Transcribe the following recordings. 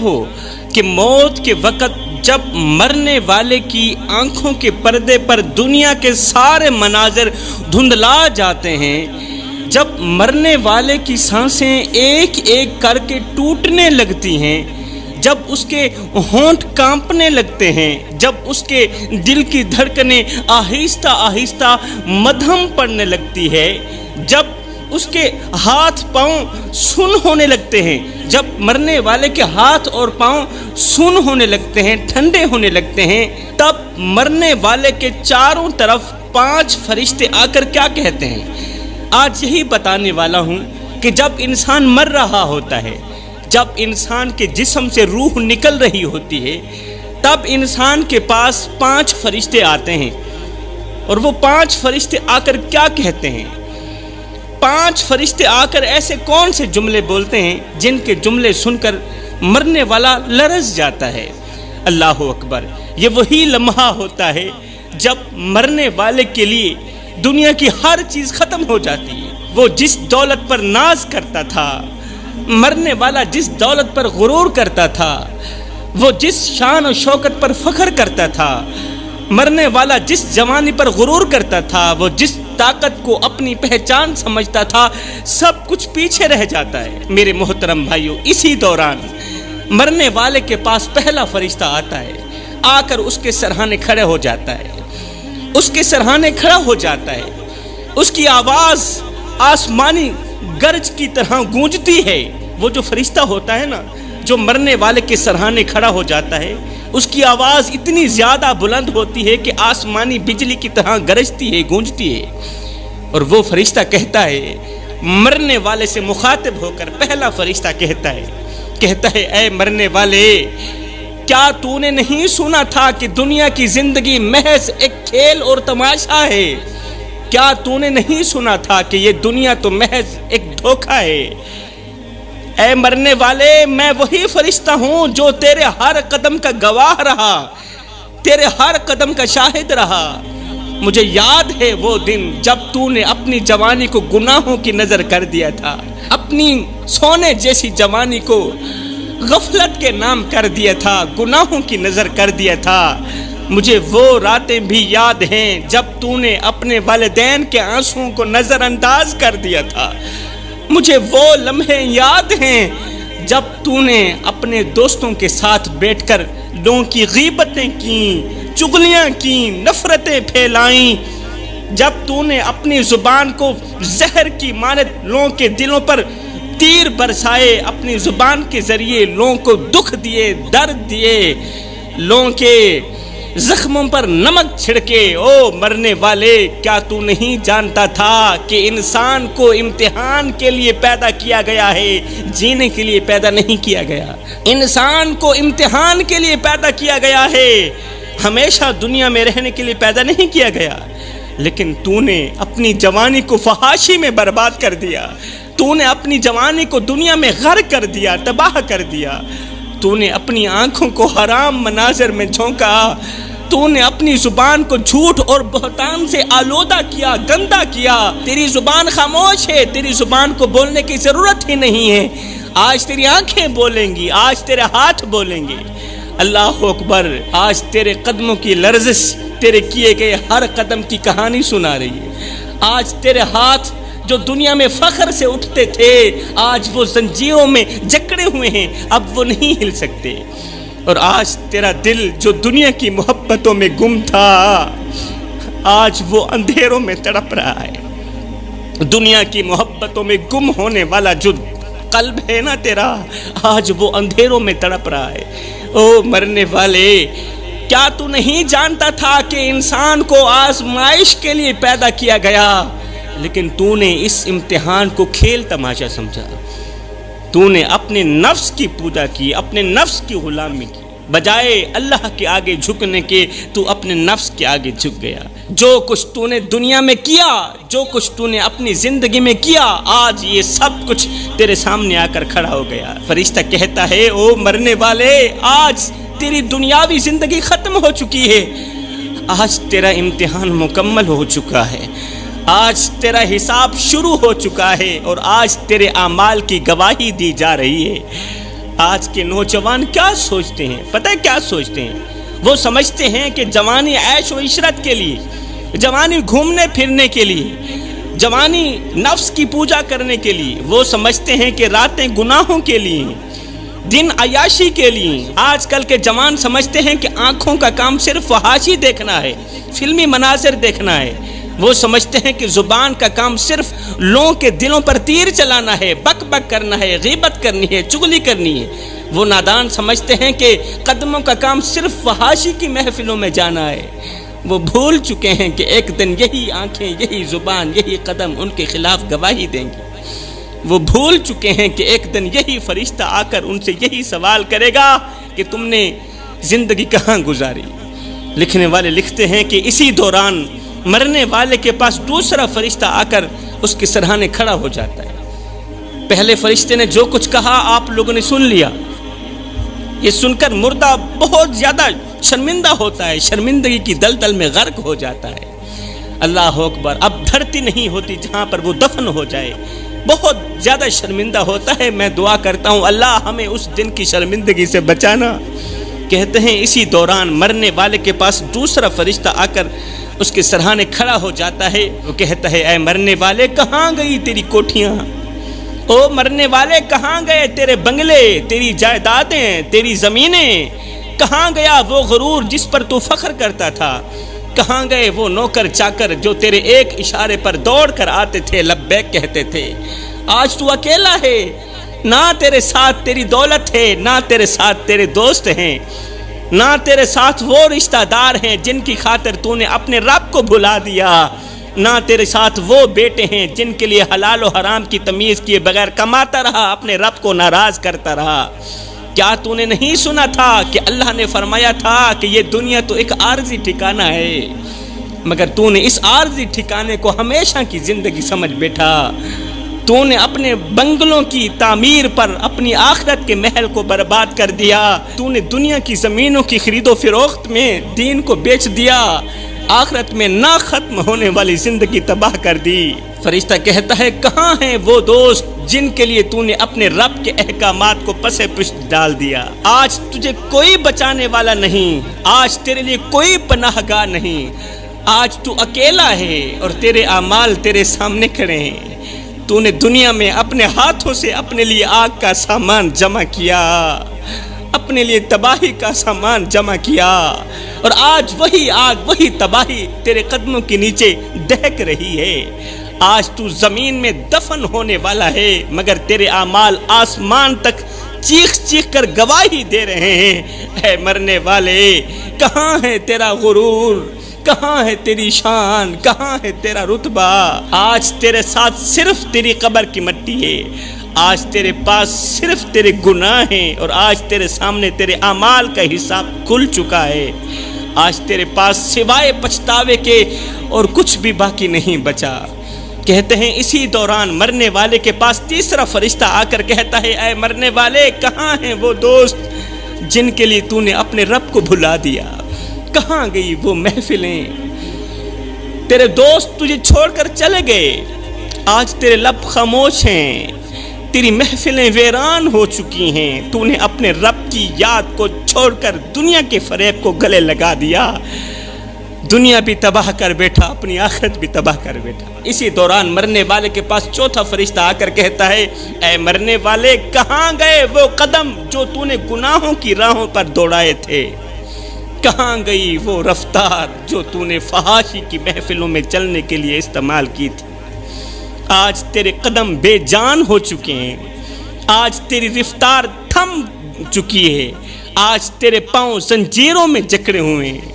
ہو کہ موت کے وقت جب مرنے والے کی آنکھوں کے پردے پر دنیا کے سارے مناظر دھندلا جاتے ہیں، جب مرنے والے کی سانسیں ایک ایک کر کے ٹوٹنے لگتی ہیں، جب اس کے ہونٹ کانپنے لگتے ہیں، جب اس کے دل کی دھڑکنیں آہستہ آہستہ مدھم پڑنے لگتی ہے، جب اس کے ہاتھ پاؤں سن ہونے لگتے ہیں، جب مرنے والے کے ہاتھ اور پاؤں سن ہونے لگتے ہیں، ٹھنڈے ہونے لگتے ہیں، تب مرنے والے کے چاروں طرف 5 فرشتے آ کر کیا کہتے ہیں؟ آج یہی بتانے والا ہوں کہ جب انسان مر رہا ہوتا ہے، جب انسان کے جسم سے روح نکل رہی ہوتی ہے، تب انسان کے پاس 5 فرشتے آتے ہیں، اور وہ 5 فرشتے آ کر کیا کہتے ہیں؟ 5 فرشتے آ کر ایسے کون سے جملے بولتے ہیں جن کے جملے سن کر مرنے والا لرز جاتا ہے؟ اللہ اکبر! یہ وہی لمحہ ہوتا ہے جب مرنے والے کے لیے دنیا کی ہر چیز ختم ہو جاتی ہے۔ وہ جس دولت پر ناز کرتا تھا، مرنے والا جس دولت پر غرور کرتا تھا، وہ جس شان و شوکت پر فخر کرتا تھا، مرنے والا جس جوانی پر غرور کرتا تھا، وہ جس طاقت کو اپنی پہچان سمجھتا تھا، سب کچھ پیچھے رہ جاتا ہے۔ میرے محترم بھائیوں، اسی دوران مرنے والے کے پاس پہلا فرشتہ آتا ہے، آ کر اس کے سرہانے کھڑے ہو جاتا ہے، اس کے سرہانے کھڑا ہو جاتا ہے، اس کی آواز آسمانی گرج کی طرح گونجتی ہے۔ وہ جو فرشتہ ہوتا ہے نا، جو مرنے والے کے سرہانے کھڑا ہو جاتا ہے، اس کی آواز اتنی زیادہ بلند ہوتی ہے کہ آسمانی بجلی کی طرح گرجتی ہے، گونجتی ہے، اور وہ فرشتہ کہتا ہے، مرنے والے سے مخاطب ہو کر پہلا فرشتہ کہتا ہے اے مرنے والے، کیا تو نے نہیں سنا تھا کہ دنیا کی زندگی محض ایک کھیل اور تماشا ہے؟ کیا تو نے نہیں سنا تھا کہ یہ دنیا تو محض ایک دھوکہ ہے؟ اے مرنے والے، میں وہی فرشتہ ہوں جو تیرے ہر قدم کا گواہ رہا، تیرے ہر قدم کا شاہد رہا۔ مجھے یاد ہے وہ دن جب تو نے اپنی جوانی کو گناہوں کی نظر کر دیا تھا، اپنی سونے جیسی جوانی کو غفلت کے نام کر دیا تھا، گناہوں کی نظر کر دیا تھا۔ مجھے وہ راتیں بھی یاد ہیں جب تو نے اپنے والدین کے آنسوؤں کو نظر انداز کر دیا تھا۔ مجھے وہ لمحے یاد ہیں جب تو نے اپنے دوستوں کے ساتھ بیٹھ کر لوگوں کی غیبتیں کیں، چغلیاں کیں، نفرتیں پھیلائیں، جب تو نے اپنی زبان کو زہر کی مانند لوگوں کے دلوں پر تیر برسائے، اپنی زبان کے ذریعے لوگوں کو دکھ دیے، درد دیے، لوگوں کے زخموں پر نمک چھڑکے۔ او مرنے والے، کیا تو نہیں جانتا تھا کہ انسان کو امتحان کے لیے پیدا کیا گیا ہے، جینے کے لیے پیدا نہیں کیا گیا؟ انسان کو امتحان کے لیے پیدا کیا گیا ہے، ہمیشہ دنیا میں رہنے کے لیے پیدا نہیں کیا گیا۔ لیکن تو نے اپنی جوانی کو فحاشی میں برباد کر دیا، تو نے اپنی جوانی کو دنیا میں غرق کر دیا، تباہ کر دیا۔ تو نے اپنی آنکھوں کو حرام مناظر میں جھونکا، تو نے اپنی زبان کو جھوٹ اور بہتان سے آلودہ کیا، گندا کیا۔ تیری زبان خاموش ہے، تیری زبان کو بولنے کی ضرورت ہی نہیں ہے۔ آج تیری آنکھیں بولیں گی، آج تیرے ہاتھ بولیں گے۔ اللہ اکبر! آج تیرے قدموں کی لرزش تیرے کیے گئے ہر قدم کی کہانی سنا رہی ہے۔ آج تیرے ہاتھ جو دنیا میں فخر سے اٹھتے تھے، آج وہ زنجیروں میں جکڑے ہوئے ہیں، اب وہ نہیں ہل سکتے۔ اور آج تیرا دل جو دنیا کی محبتوں میں گم تھا، آج وہ اندھیروں میں تڑپ رہا ہے۔ دنیا کی محبتوں میں گم ہونے والا جو قلب ہے نا تیرا، آج وہ اندھیروں میں تڑپ رہا ہے۔ او مرنے والے، کیا تو نہیں جانتا تھا کہ انسان کو آزمائش کے لیے پیدا کیا گیا، لیکن تو نے اس امتحان کو کھیل تماشا سمجھا۔ تو نے اپنے نفس کی پوجا کی، اپنے نفس کی غلامی کی، بجائے اللہ کے آگے جھکنے کے تو اپنے نفس کے آگے جھک گیا۔ جو کچھ تو نے دنیا میں کیا، جو کچھ تو نے اپنی زندگی میں کیا، آج یہ سب کچھ تیرے سامنے آ کر کھڑا ہو گیا۔ فرشتہ کہتا ہے، او مرنے والے، آج تیری دنیاوی زندگی ختم ہو چکی ہے، آج تیرا امتحان مکمل ہو چکا ہے، آج تیرا حساب شروع ہو چکا ہے، اور آج تیرے اعمال کی گواہی دی جا رہی ہے۔ آج کے نوجوان کیا سوچتے ہیں؟ پتہ ہے کیا سوچتے ہیں؟ وہ سمجھتے ہیں کہ جوانی عیش و عشرت کے لیے، جوانی گھومنے پھرنے کے لیے، جوانی نفس کی پوجا کرنے کے لیے، وہ سمجھتے ہیں کہ راتیں گناہوں کے لیے، دن عیاشی کے لیے۔ آج کل کے جوان سمجھتے ہیں کہ آنکھوں کا کام صرف فحاشی دیکھنا ہے، فلمی مناظر دیکھنا ہے۔ وہ سمجھتے ہیں کہ زبان کا کام صرف لوگوں کے دلوں پر تیر چلانا ہے، بک بک کرنا ہے، غیبت کرنی ہے، چغلی کرنی ہے۔ وہ نادان سمجھتے ہیں کہ قدموں کا کام صرف فحاشی کی محفلوں میں جانا ہے۔ وہ بھول چکے ہیں کہ ایک دن یہی آنکھیں، یہی زبان، یہی قدم ان کے خلاف گواہی دیں گی۔ وہ بھول چکے ہیں کہ ایک دن یہی فرشتہ آ کر ان سے یہی سوال کرے گا کہ تم نے زندگی کہاں گزاری۔ لکھنے والے لکھتے ہیں کہ اسی دوران مرنے والے کے پاس دوسرا فرشتہ آ کر اس کے سرہانے کھڑا ہو جاتا ہے۔ پہلے فرشتے نے جو کچھ کہا آپ لوگوں نے سن لیا۔ یہ سن کر مردہ بہت زیادہ شرمندہ ہوتا ہے، شرمندگی کی دلدل میں غرق ہو جاتا ہے۔ اللہ اکبر، اب دھرتی نہیں ہوتی جہاں پر وہ دفن ہو جائے، بہت زیادہ شرمندہ ہوتا ہے۔ میں دعا کرتا ہوں اللہ ہمیں اس دن کی شرمندگی سے بچانا۔ کہتے ہیں اسی دوران مرنے والے کے پاس دوسرا فرشتہ آ کر اس کے سرہانے کھڑا ہو جاتا ہے۔ وہ کہتا ہے اے مرنے والے کہاں گئی تیری کوٹھیاں، او مرنے والے کہاں گئے تیرے بنگلے، تیری جائیدادیں، تیری زمینیں، کہاں گیا وہ غرور جس پر تو فخر کرتا تھا، کہاں گئے وہ نوکر چاکر جو تیرے ایک اشارے پر دوڑ کر آتے تھے، لبیک کہتے تھے۔ آج تو اکیلا ہے، نہ تیرے ساتھ تیری دولت ہے، نہ تیرے ساتھ تیرے دوست ہیں، نہ تیرے ساتھ وہ رشتہ دار ہیں جن کی خاطر تو نے اپنے رب کو بھلا دیا، نہ تیرے ساتھ وہ بیٹے ہیں جن کے لیے حلال و حرام کی تمیز کیے بغیر کماتا رہا، اپنے رب کو ناراض کرتا رہا۔ کیا تو نے نہیں سنا تھا کہ اللہ نے فرمایا تھا کہ یہ دنیا تو ایک عارضی ٹھکانہ ہے، مگر تو نے اس عارضی ٹھکانے کو ہمیشہ کی زندگی سمجھ بیٹھا۔ تو نے اپنے بنگلوں کی تعمیر پر اپنی آخرت کے محل کو برباد کر دیا۔ تو نے دنیا کی زمینوں کی خرید و فروخت میں دین کو بیچ دیا، آخرت میں نہ ختم ہونے والی زندگی تباہ کر دی۔ فرشتہ کہتا ہے کہاں ہیں وہ دوست جن کے لیے تو نے اپنے رب کے احکامات کو پس پشت ڈال دیا۔ آج تجھے کوئی بچانے والا نہیں، آج تیرے لیے کوئی پناہ گاہ نہیں، آج تو اکیلا ہے اور تیرے اعمال تیرے سامنے کھڑے ہیں۔ تو نے دنیا میں اپنے ہاتھوں سے اپنے لیے آگ کا سامان جمع کیا، اپنے لیے تباہی کا سامان جمع کیا، اور آج وہی آگ، وہی تباہی تیرے قدموں کے نیچے دہک رہی ہے۔ آج تو زمین میں دفن ہونے والا ہے، مگر تیرے اعمال آسمان تک چیخ چیخ کر گواہی دے رہے ہیں۔ اے مرنے والے کہاں ہے تیرا غرور، کہاں ہے تیری شان، کہاں ہے تیرا رتبہ؟ آج تیرے ساتھ صرف تیری قبر کی مٹی ہے، آج تیرے پاس صرف تیرے گناہ ہیں، اور آج تیرے سامنے تیرے اعمال کا حساب کھل چکا ہے۔ آج تیرے پاس سوائے پچھتاوے کے اور کچھ بھی باقی نہیں بچا۔ کہتے ہیں اسی دوران مرنے والے کے پاس تیسرا فرشتہ آ کر کہتا ہے اے مرنے والے کہاں ہیں وہ دوست جن کے لیے تو نے اپنے رب کو بھلا دیا، کہاں گئی وہ محفلیں، تیرے دوست تجھے چھوڑ کر چلے گئے، آج تیرے لب خاموش ہیں، تیری محفلیں ویران ہو چکی ہیں، تو نے اپنے رب کی یاد کو چھوڑ کر دنیا کے فریب کو گلے لگا دیا، دنیا بھی تباہ کر بیٹھا، اپنی آخرت بھی تباہ کر بیٹھا۔ اسی دوران مرنے والے کے پاس چوتھا فرشتہ آ کر کہتا ہے اے مرنے والے کہاں گئے وہ قدم جو تو نے گناہوں کی راہوں پر دوڑائے تھے، کہاں گئی وہ رفتار جو تو نے فحاشی کی محفلوں میں چلنے کے لیے استعمال کی تھی؟ آج تیرے قدم بے جان ہو چکے ہیں، آج تیری رفتار تھم چکی ہے، آج تیرے پاؤں زنجیروں میں جکڑے ہوئے ہیں۔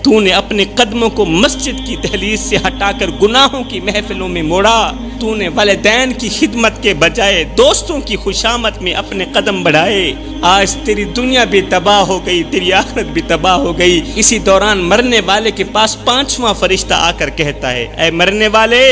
تو نے اپنے قدموں کو مسجد کی دہلیز سے ہٹا کر گناہوں کی محفلوں میں موڑا، تو نے والدین کی خدمت کے بجائے دوستوں کی خوشامد میں اپنے قدم بڑھائے، آج تیری دنیا بھی تباہ ہو گئی، تیری آخرت بھی تباہ ہو گئی۔ اسی دوران مرنے والے کے پاس پانچواں فرشتہ آ کر کہتا ہے اے مرنے والے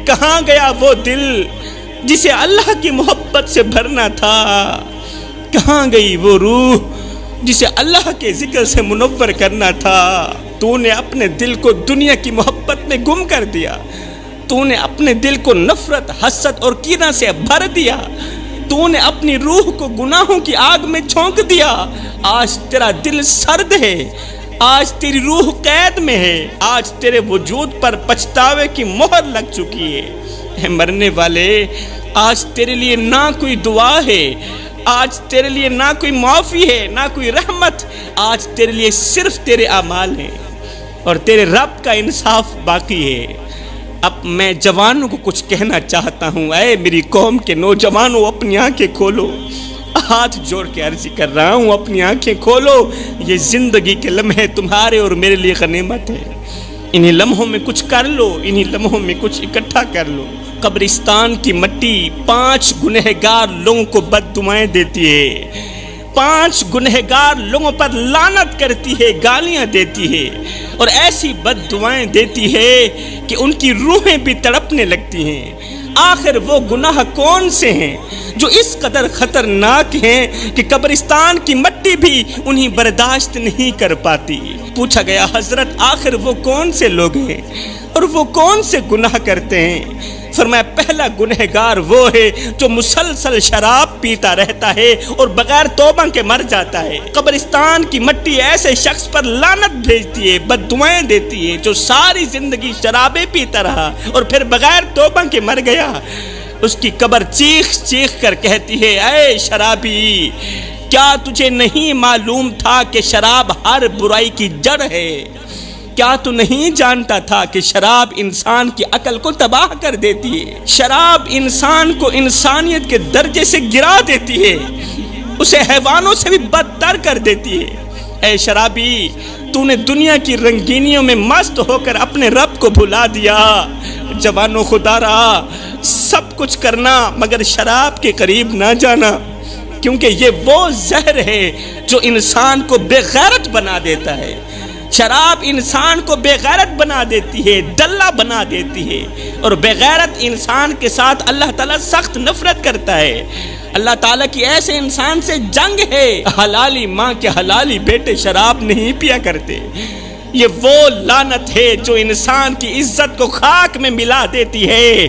کہاں گیا وہ دل جسے اللہ کی محبت سے بھرنا تھا، کہاں گئی وہ روح جسے اللہ کے ذکر سے منور کرنا تھا؟ تو نے اپنے دل کو دنیا کی محبت میں گم کر دیا، تو نے اپنے دل کو نفرت، حسد اور کینہ سے بھر دیا، تو نے اپنی روح کو گناہوں کی آگ میں جھونک دیا، آج تیرا دل سرد ہے، آج تیری روح قید میں ہے، آج تیرے وجود پر پچھتاوے کی مہر لگ چکی ہے۔ اے مرنے والے، آج تیرے لیے نہ کوئی دعا ہے، آج تیرے لیے نہ کوئی معافی ہے، نہ کوئی رحمت، آج تیرے لیے صرف تیرے اعمال ہیں اور تیرے رب کا انصاف باقی ہے۔ اب میں جوانوں کو کچھ کہنا چاہتا ہوں، اے میری قوم کے نوجوانوں، اپنی آنکھیں کھولو، ہاتھ جوڑ کے عرض کر رہا ہوں، اپنی آنکھیں کھولو، یہ زندگی کے لمحے تمہارے اور میرے لیے غنیمت ہے۔ انہی لمحوں میں کچھ کر لو، انہی لمحوں میں کچھ اکٹھا کر لو۔ قبرستان کی مٹی 5 گنہگار لوگوں کو بد دعائیں دیتی ہے، 5 گنہگار لوگوں پر لعنت کرتی ہے، گالیاں دیتی ہے اور ایسی بد دعائیں دیتی ہے کہ ان کی روحیں بھی تڑپنے لگتی ہیں۔ آخر وہ گناہ کون سے ہیں جو اس قدر خطرناک ہیں کہ قبرستان کی مٹی بھی انہیں برداشت نہیں کر پاتی؟ پوچھا گیا، حضرت آخر وہ کون سے لوگ ہیں اور وہ کون سے گناہ کرتے ہیں؟ فرمایا، پہلا گنہگار وہ ہے جو مسلسل شراب پیتا رہتا ہے اور بغیر توبہ کے مر جاتا ہے۔ قبرستان کی مٹی ایسے شخص پر لعنت بھیجتی ہے، بد دعائیں دیتی ہے جو ساری زندگی شرابیں پیتا رہا اور پھر بغیر توبہ کے مر گیا۔ اس کی قبر چیخ چیخ کر کہتی ہے، اے شرابی، کیا تجھے نہیں معلوم تھا کہ شراب ہر برائی کی جڑ ہے؟ کیا تو نہیں جانتا تھا کہ شراب انسان کی عقل کو تباہ کر دیتی ہے؟ شراب انسان کو انسانیت کے درجے سے گرا دیتی ہے، اسے حیوانوں سے بھی بدتر کر دیتی ہے۔ اے شرابی، تو نے دنیا کی رنگینیوں میں مست ہو کر اپنے رب کو بھلا دیا۔ جوانوں، خدا رہا، سب کچھ کرنا مگر شراب کے قریب نہ جانا، کیونکہ یہ وہ زہر ہے جو انسان کو بے غیرت بنا دیتا ہے۔ شراب انسان کو بے غیرت بنا دیتی ہے، دلہ بنا دیتی ہے، اور بے غیرت انسان کے ساتھ اللہ تعالیٰ سخت نفرت کرتا ہے۔ اللہ تعالیٰ کی ایسے انسان سے جنگ ہے۔ حلالی ماں کے حلالی بیٹے شراب نہیں پیا کرتے۔ یہ وہ لعنت ہے جو انسان کی عزت کو خاک میں ملا دیتی ہے،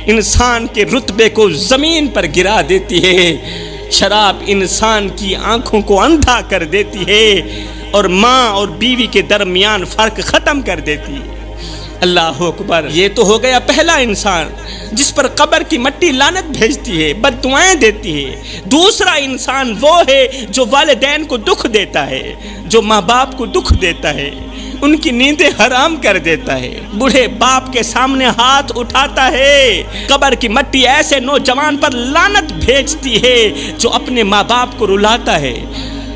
انسان کے رتبے کو زمین پر گرا دیتی ہے۔ شراب انسان کی آنکھوں کو اندھا کر دیتی ہے اور ماں اور بیوی کے درمیان فرق ختم کر دیتی ہے۔ اللہ اکبر۔ یہ تو ہو گیا پہلا انسان جس پر قبر کی مٹی لعنت بھیجتی ہے، بد دعائیں دیتی ہے۔ دوسرا انسان وہ ہے جو والدین کو دکھ دیتا ہے، جو ماں باپ کو دکھ دیتا ہے، ان کی نیندیں حرام کر دیتا ہے، بوڑھے باپ کے سامنے ہاتھ اٹھاتا ہے۔ قبر کی مٹی ایسے نوجوان پر لعنت بھیجتی ہے جو اپنے ماں باپ کو رلاتا ہے،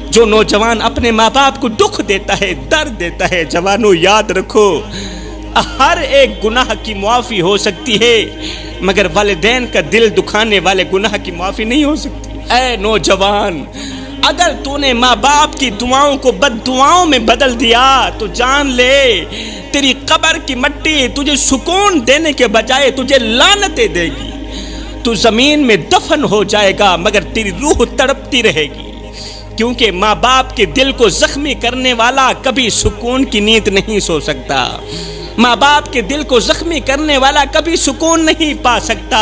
جو نوجوان اپنے ماں باپ کو دکھ دیتا ہے، درد دیتا ہے۔ جوانوں، یاد رکھو، ہر ایک گناہ کی معافی ہو سکتی ہے مگر والدین کا دل دکھانے والے گناہ کی معافی نہیں ہو سکتی۔ اے نوجوان، اگر تو نے ماں باپ کی دعاؤں کو بد دعاؤں میں بدل دیا تو جان لے تیری قبر کی مٹی تجھے سکون دینے کے بجائے تجھے لعنتیں دے گی۔ تو زمین میں دفن ہو جائے گا مگر تیری روح تڑپتی رہے گی، کیونکہ ماں باپ کے دل کو زخمی کرنے والا کبھی سکون کی نیند نہیں سو سکتا۔ ماں باپ کے دل کو زخمی کرنے والا کبھی سکون نہیں پا سکتا۔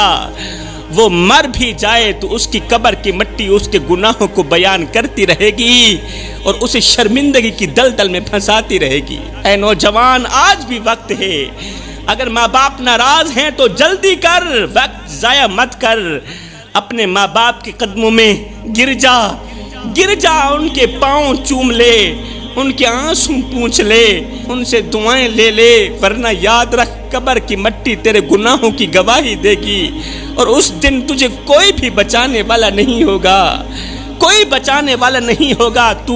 وہ مر بھی جائے تو اس کی قبر کی مٹی اس کے گناہوں کو بیان کرتی رہے گی اور اسے شرمندگی کی دلدل میں پھنساتی رہے گی۔ اے نوجوان، آج بھی وقت ہے، اگر ماں باپ ناراض ہیں تو جلدی کر، وقت ضائع مت کر، اپنے ماں باپ کے قدموں میں گر جا، ان کے پاؤں چوم لے، ان کے آنسو پونچھ لے، ان سے دعائیں لے لے، ورنہ یاد رکھ قبر کی مٹی تیرے گناہوں کی گواہی دے گی اور اس دن تجھے کوئی بھی بچانے والا نہیں ہوگا، کوئی بچانے والا نہیں ہوگا۔ تو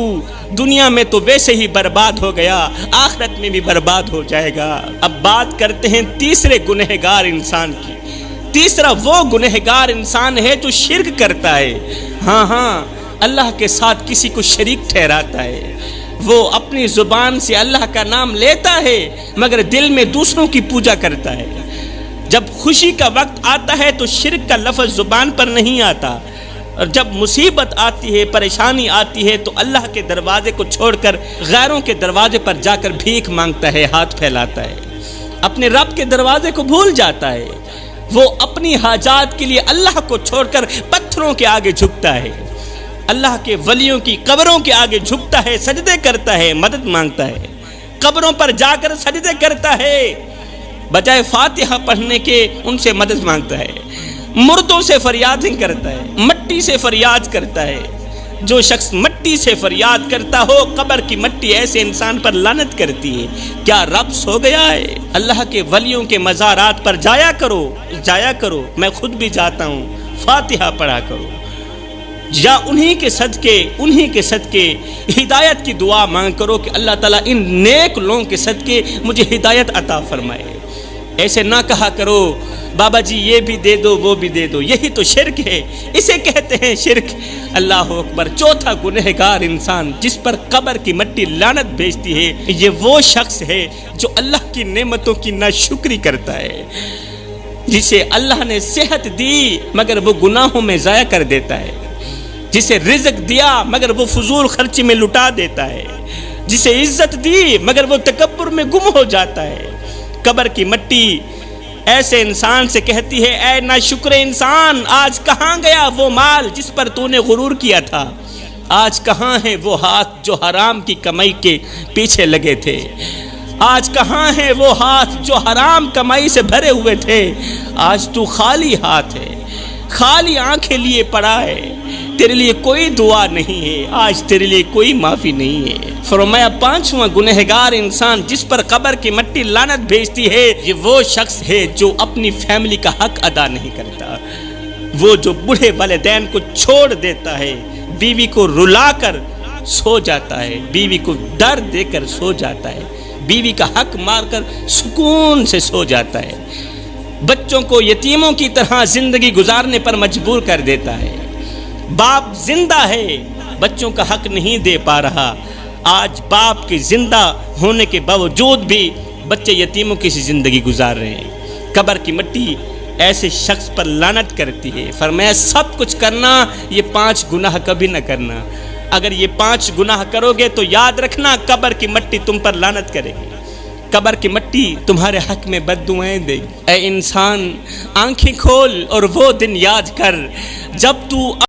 دنیا میں تو ویسے ہی برباد ہو گیا، آخرت میں بھی برباد ہو جائے گا۔ اب بات کرتے ہیں تیسرے گنہگار انسان کی۔ تیسرا وہ گنہگار انسان ہے جو شرک کرتا ہے، ہاں اللہ کے ساتھ کسی کو شریک ٹھہراتا ہے۔ وہ اپنی زبان سے اللہ کا نام لیتا ہے مگر دل میں دوسروں کی پوجا کرتا ہے۔ جب خوشی کا وقت آتا ہے تو شرک کا لفظ زبان پر نہیں آتا، اور جب مصیبت آتی ہے، پریشانی آتی ہے تو اللہ کے دروازے کو چھوڑ کر غیروں کے دروازے پر جا کر بھیک مانگتا ہے، ہاتھ پھیلاتا ہے، اپنے رب کے دروازے کو بھول جاتا ہے۔ وہ اپنی حاجات کے لیے اللہ کو چھوڑ کر پتھروں کے آگے جھکتا ہے، اللہ کے ولیوں کی قبروں کے آگے جھکتا ہے، سجدے کرتا ہے، مدد مانگتا ہے، قبروں پر جا کر سجدے کرتا ہے، بجائے فاتحہ پڑھنے کے ان سے مدد مانگتا ہے، مردوں سے فریادیں کرتا ہے، مٹی سے فریاد کرتا ہے۔ جو شخص مٹی سے فریاد کرتا ہو، قبر کی مٹی ایسے انسان پر لعنت کرتی ہے۔ کیا رب سو گیا ہے؟ اللہ کے ولیوں کے مزارات پر جایا کرو، میں خود بھی جاتا ہوں، فاتحہ پڑھا کرو، یا انہی کے صدقے ہدایت کی دعا مانگ کرو کہ اللہ تعالیٰ ان نیک لوگوں کے صدقے مجھے ہدایت عطا فرمائے۔ ایسے نہ کہا کرو بابا جی یہ بھی دے دو وہ بھی دے دو، یہی تو شرک ہے، اسے کہتے ہیں شرک۔ اللہ اکبر۔ چوتھا گنہگار انسان جس پر قبر کی مٹی لعنت بھیجتی ہے، یہ وہ شخص ہے جو اللہ کی نعمتوں کی ناشکری کرتا ہے، جسے اللہ نے صحت دی مگر وہ گناہوں میں ضائع کر دیتا ہے، جسے رزق دیا مگر وہ فضول خرچی میں لٹا دیتا ہے، جسے عزت دی مگر وہ تکبر میں گم ہو جاتا ہے۔ قبر کی مٹی ایسے انسان سے کہتی ہے، اے ناشکر انسان، آج کہاں گیا وہ مال جس پر تو نے غرور کیا تھا؟ آج کہاں ہے وہ ہاتھ جو حرام کی کمائی کے پیچھے لگے تھے؟ آج کہاں ہے وہ ہاتھ جو حرام کمائی سے بھرے ہوئے تھے؟ آج تو خالی ہاتھ ہے، خالی آنکھیں لیے پڑا ہے، تیرے لیے کوئی دعا نہیں ہے، آج تیرے لیے کوئی معافی نہیں ہے۔ فرمایا پانچواں گنہگار انسان جس پر قبر کی مٹی لعنت بھیجتی ہے، یہ وہ شخص ہے جو اپنی فیملی کا حق ادا نہیں کرتا، وہ جو بوڑھے والدین کو چھوڑ دیتا ہے، بیوی کو رلا کر سو جاتا ہے، بیوی کو درد دے کر سو جاتا ہے، بیوی کا حق مار کر سکون سے سو جاتا ہے، بچوں کو یتیموں کی طرح زندگی گزارنے پر مجبور کر دیتا ہے۔ باپ زندہ ہے، بچوں کا حق نہیں دے پا رہا، آج باپ کے زندہ ہونے کے باوجود بھی بچے یتیموں کی سی زندگی گزار رہے ہیں۔ قبر کی مٹی ایسے شخص پر لعنت کرتی ہے۔ فرمایا سب کچھ کرنا، یہ 5 گناہ کبھی نہ کرنا، اگر یہ 5 گناہ کرو گے تو یاد رکھنا قبر کی مٹی تم پر لعنت کرے گی، قبر کی مٹی تمہارے حق میں بد دعائیں دے گی۔ اے انسان، آنکھیں کھول اور وہ دن یاد کر جب تو